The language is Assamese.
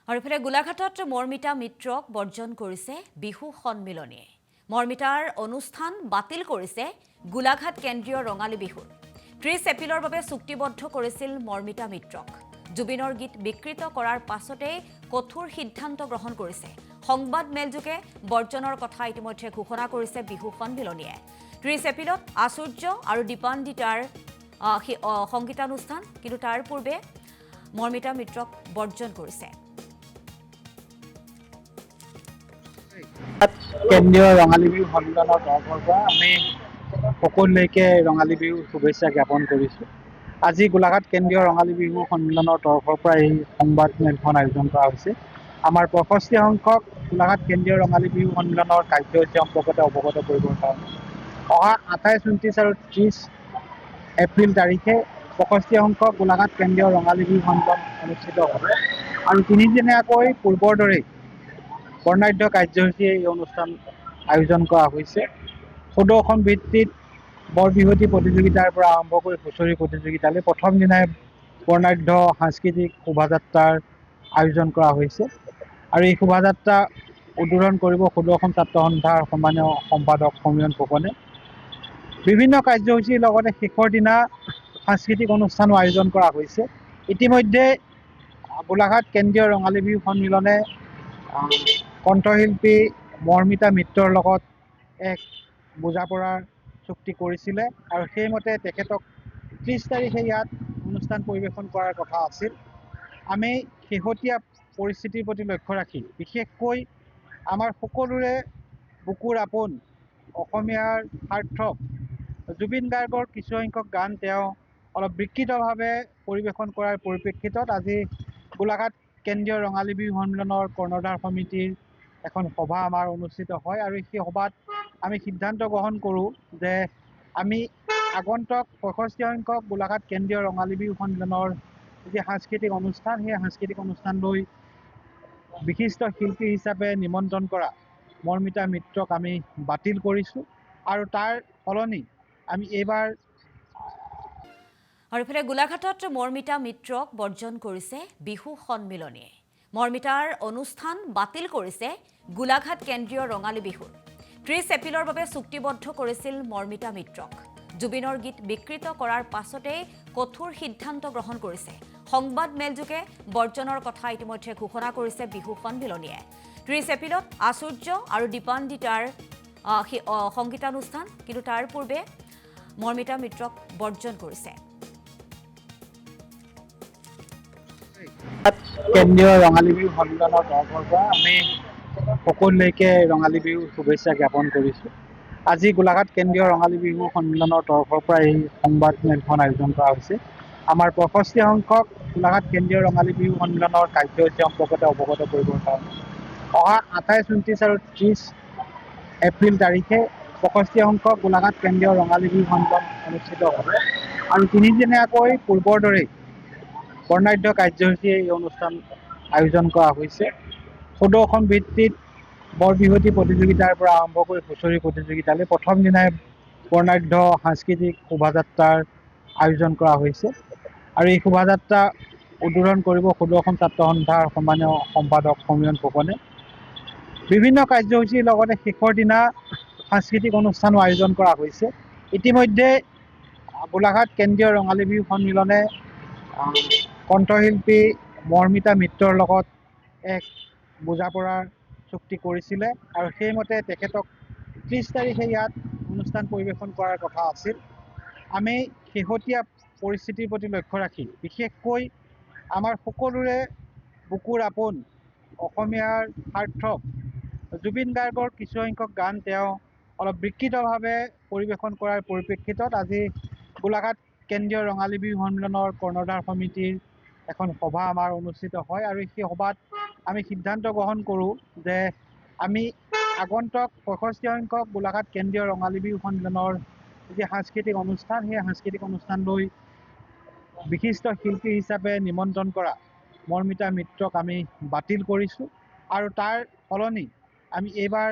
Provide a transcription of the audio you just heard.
আৰু ইফালে গোলাঘাটত মৰ্মিতা মিত্ৰক বৰ্জন কৰিছে বিহু সন্মিলনীয়ে। মৰ্মিতাৰ অনুষ্ঠান বাতিল কৰিছে গোলাঘাট কেন্দ্ৰীয় ৰঙালী বিহুৰ। 30 এপ্ৰিলৰ বাবে চুক্তিবদ্ধ কৰিছিল মৰ্মিতা মিত্ৰক। জুবিনৰ গীত বিকৃত কৰাৰ পাছতে কঠোৰ সিদ্ধান্ত গ্ৰহণ কৰিছে। সংবাদ মেলযোগে বৰ্জনৰ কথা ইতিমধ্যে ঘোষণা কৰিছে বিহু সন্মিলনীয়ে। 30 এপ্ৰিলত আচুৰ্য আৰু দীপান্বিতাৰ সংগীতানুষ্ঠান, কিন্তু তাৰ পূৰ্বে মৰ্মিতা মিত্ৰক বৰ্জন কৰিছে। কেন্দ্ৰীয় ৰঙালী বিহু সন্মিলনৰ তৰফৰ পৰা আমি সকলোলৈকে ৰঙালী বিহুৰ শুভেচ্ছা জ্ঞাপন কৰিছোঁ। আজি গোলাঘাট কেন্দ্ৰীয় ৰঙালী বিহু সন্মিলনৰ তৰফৰ পৰা এই সংবাদ মেলখন আয়োজন কৰা হৈছে। আমাৰ 65 সংখ্যক গোলাঘাট কেন্দ্ৰীয় ৰঙালী বিহু সন্মিলনৰ কাৰ্যসূচী সম্পৰ্কত অৱগত কৰিবৰ কাৰণে অহা 28, 29 আৰু 30 এপ্ৰিল তাৰিখে 65 সংখ্যক গোলাঘাট কেন্দ্ৰীয় ৰঙালী বিহু সন্মিলন অনুষ্ঠিত হ'ব। আৰু তিনিদিনীয়াকৈ পূৰ্বৰ দৰেই বৰ্ণাঢ্য কাৰ্যসূচীয়ে এই অনুষ্ঠান আয়োজন কৰা হৈছে। প্ৰদৰ্শন ভিত্তিত বৰবিহুৱতী প্ৰতিযোগিতাৰ পৰা আৰম্ভ কৰি হুঁচৰি প্ৰতিযোগিতালৈ প্ৰথম দিনাই বৰ্ণাঢ্য সাংস্কৃতিক শোভাযাত্ৰাৰ আয়োজন কৰা হৈছে। আৰু এই শোভাযাত্ৰা উদ্বোধন কৰিব সুদৰ্শন ছাত্ৰ সন্থাৰ সন্মানীয় সম্পাদক সমীৰণ ফুকনে। বিভিন্ন কাৰ্যসূচীৰ লগতে শেষৰ দিনা সাংস্কৃতিক অনুষ্ঠানো আয়োজন কৰা হৈছে। ইতিমধ্যে গোলাঘাট কেন্দ্ৰীয় ৰঙালী বিহু সন্মিলনে কণ্ঠশিল্পী মৰ্মিতা মিত্ৰৰ লগত এক বুজাপৰাৰ চুক্তি কৰিছিলে আৰু সেইমতে তেখেতক 30 তাৰিখে ইয়াত অনুষ্ঠান পৰিৱেশন কৰাৰ কথা আছিল। আমি শেহতীয়া পৰিস্থিতিৰ প্ৰতি লক্ষ্য ৰাখি বিশেষকৈ আমাৰ সকলোৰে বুকুৰ আপোন অসমীয়াৰ সাৰ্থক জুবিন গাৰ্গৰ কিছুসংখ্যক গান তেওঁ অলপ বিকৃতভাৱে পৰিৱেশন কৰাৰ পৰিপ্ৰেক্ষিতত আজি গোলাঘাট কেন্দ্ৰীয় ৰঙালী বিহু সন্মিলনৰ কৰ্ণধাৰ সমিতিৰ এখন সভা আমাৰ অনুষ্ঠিত হয়। আৰু সেই সভাত আমি সিদ্ধান্ত গ্ৰহণ কৰোঁ যে আমি আগন্তুক 65 সংখ্যক গোলাঘাট কেন্দ্ৰীয় ৰঙালী বিহু সন্মিলনৰ যি সাংস্কৃতিক অনুষ্ঠান, সেই সাংস্কৃতিক অনুষ্ঠানলৈ বিশিষ্ট শিল্পী হিচাপে নিমন্ত্ৰণ কৰা মৰ্মিতা মিত্ৰক আমি বাতিল কৰিছোঁ। আৰু তাৰ সলনি আমি এইবাৰ আৰু ইফালে গোলাঘাটত মৰ্মিতা মিত্ৰক বৰ্জন কৰিছে বিহু সন্মিলনীয়ে। মৰ্মিতাৰ অনুষ্ঠান বাতিল কৰিছে গোলাঘাট কেন্দ্ৰীয় ৰঙালী বিহুৰ। 30 এপ্ৰিলৰ বাবে চুক্তিবদ্ধ কৰিছিল মৰ্মিতা মিত্ৰক। জুবিনৰ গীত বিকৃত কৰাৰ পাছতে কঠোৰ সিদ্ধান্ত গ্ৰহণ কৰিছে। সংবাদ মেলযোগে বৰ্জনৰ কথা ইতিমধ্যে ঘোষণা কৰিছে বিহু সন্মিলনীয়ে। 30 এপ্ৰিলত আচুৰ্য আৰু দীপান্বিতাৰ সংগীতানুষ্ঠান, কিন্তু তাৰ পূৰ্বে মৰ্মিতা মিত্ৰক বৰ্জন কৰিছে। কেন্দ্ৰীয় ৰঙালী বিহু সন্মিলনৰ তৰফৰ পৰা আমি সকলোলৈকে ৰঙালী বিহুৰ শুভেচ্ছা জ্ঞাপন কৰিছোঁ। আজি গোলাঘাট কেন্দ্ৰীয় ৰঙালী বিহু সন্মিলনৰ তৰফৰ পৰা এই সংবাদ মেলখন আয়োজন কৰা হৈছে। আমাৰ 65 সংখ্যক গোলাঘাট কেন্দ্ৰীয় ৰঙালী বিহু সন্মিলনৰ কাৰ্যসূচী সম্পৰ্কত অৱগত কৰিবৰ কাৰণে অহা 28, 29 আৰু 30 এপ্ৰিল তাৰিখে 65 সংখ্যক গোলাঘাট কেন্দ্ৰীয় ৰঙালী বিহু সন্মিলন অনুষ্ঠিত হ'ব। আৰু তিনিদিনীয়াকৈ পূৰ্বৰ দৰেই বৰ্ণাঢ্য কাৰ্যসূচীয়ে এই অনুষ্ঠান আয়োজন কৰা হৈছে। প্ৰদৰ্শন ভিত্তিত বৰবিহুৱতী প্ৰতিযোগিতাৰ পৰা আৰম্ভ কৰি হুঁচৰি প্ৰতিযোগিতালৈ প্ৰথম দিনাই বৰ্ণাঢ্য সাংস্কৃতিক শোভাযাত্ৰাৰ আয়োজন কৰা হৈছে। আৰু এই শোভাযাত্ৰা উদ্বোধন কৰিব সুদৰ্শন ছাত্ৰ সন্থাৰ সন্মানীয় সম্পাদক সমীৰণ ফুকনে। বিভিন্ন কাৰ্যসূচীৰ লগতে শেষৰ দিনা সাংস্কৃতিক অনুষ্ঠানো আয়োজন কৰা হৈছে। ইতিমধ্যে গোলাঘাট কেন্দ্ৰীয় ৰঙালী বিহু সন্মিলনে কণ্ঠশিল্পী মৰ্মিতা মিত্ৰৰ লগত এক বুজাপৰাৰ চুক্তি কৰিছিলে আৰু সেইমতে তেখেতক 30 তাৰিখে ইয়াত অনুষ্ঠান পৰিৱেশন কৰাৰ কথা আছিল। আমি শেহতীয়া পৰিস্থিতিৰ প্ৰতি লক্ষ্য ৰাখি বিশেষকৈ আমাৰ সকলোৰে বুকুৰ আপোন অসমীয়াৰ সাৰ্থক জুবিন গাৰ্গৰ কিছুসংখ্যক গান তেওঁ অলপ বিকৃতভাৱে পৰিৱেশন কৰাৰ পৰিপ্ৰেক্ষিতত আজি গোলাঘাট কেন্দ্ৰীয় ৰঙালী বিহু সন্মিলনৰ কৰ্ণধাৰ সমিতিৰ এখন সভা আমাৰ অনুষ্ঠিত হয়। আৰু সেই সভাত আমি সিদ্ধান্ত গ্ৰহণ কৰোঁ যে আমি আগন্তুক 65 সংখ্যক গোলাঘাট কেন্দ্ৰীয় ৰঙালী বিহু সন্মিলনৰ যি সাংস্কৃতিক অনুষ্ঠান, সেই সাংস্কৃতিক অনুষ্ঠানলৈ বিশিষ্ট শিল্পী হিচাপে নিমন্ত্ৰণ কৰা মৰ্মিতা মিত্ৰক আমি বাতিল কৰিছোঁ। আৰু তাৰ সলনি আমি এইবাৰ